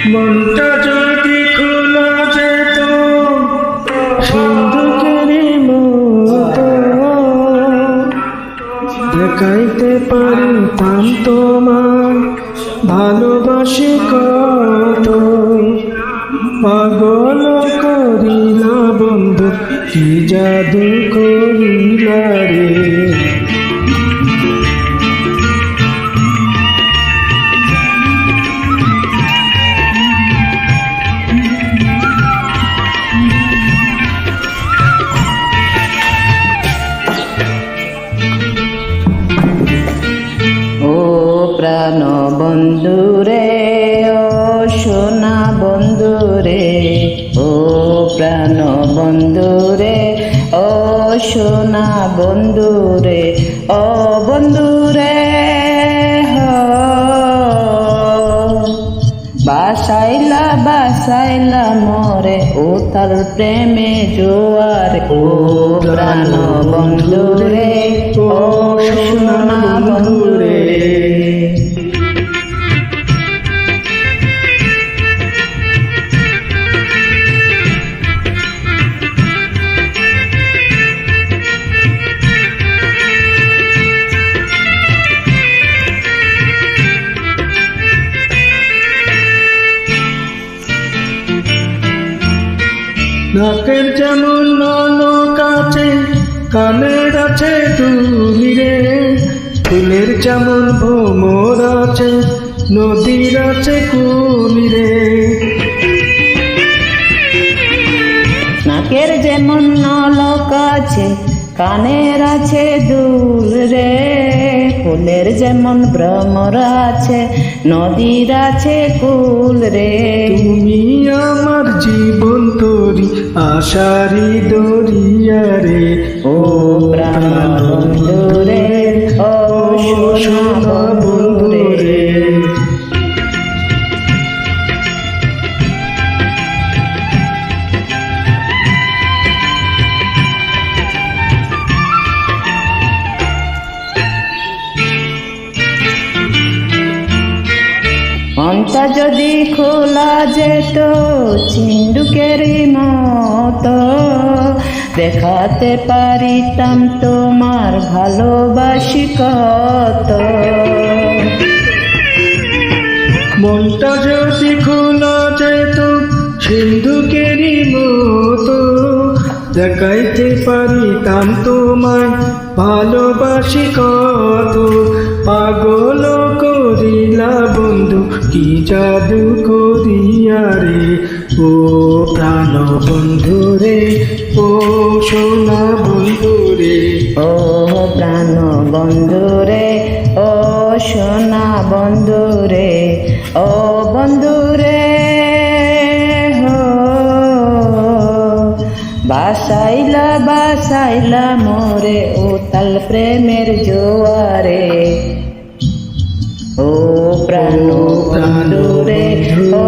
মনটা যদি খোলা যেত সিন্ধুকেরই মতো, দেখাইতে পারিতাম তোমার ভালোবাসি কত। পাগল করিলা বন্ধু, কি জাদু করিলা রে। প্রাণ বন্ধুরে ও সোনা বন্ধুরে, ও প্রাণ বন্ধুরে ও সোনা বন্ধুরে, ও বন্ধুরে বাসাইলা বাসাইলা মোরে উতাল প্রেমে জোয়ার। ও প্রাণ বন্ধুরে ও সোনা বন্ধুরে। নাকের যেমন নলক আছে, কানের আছে তুলি রে। ফুলের যেমন ভ্রমর আছে, নদীর আছে কুলি রে। নাকের যেমন নলক আছে, কানের আছে দুল রে। ফুলের যেমন ভ্রমর আছে, নদীর আছে কুল রে। তুমি আমার জীবন তরি আশারি দরিয়া রে। ও প্রাণ বন্ধুরে ও সোনা বন্ধুরে। মনটা যদি খোলা যেত সিন্ধুকেরই মতো, দেখাতে পারিতাম তোমার ভালোবাসি কত। মনটা যদি খোলা যেত সিন্ধুকেরই মতো, দেখাইতে পারিতাম তোমায় ভালোবাসি কত। পাগল করিলা বন্ধু, কি জাদু করিয়া রে। ও প্রাণ বন্ধু রে ও সোনা বন্ধু রে। ও প্রাণ বন্ধুরে ও সোনা বন্ধুরে, ও বন্ধুরে বাসাইলা বাসাইলা মোরে উতাল প্রেমের জোয়ারে। ও প্রাণ বন্ধুরে ও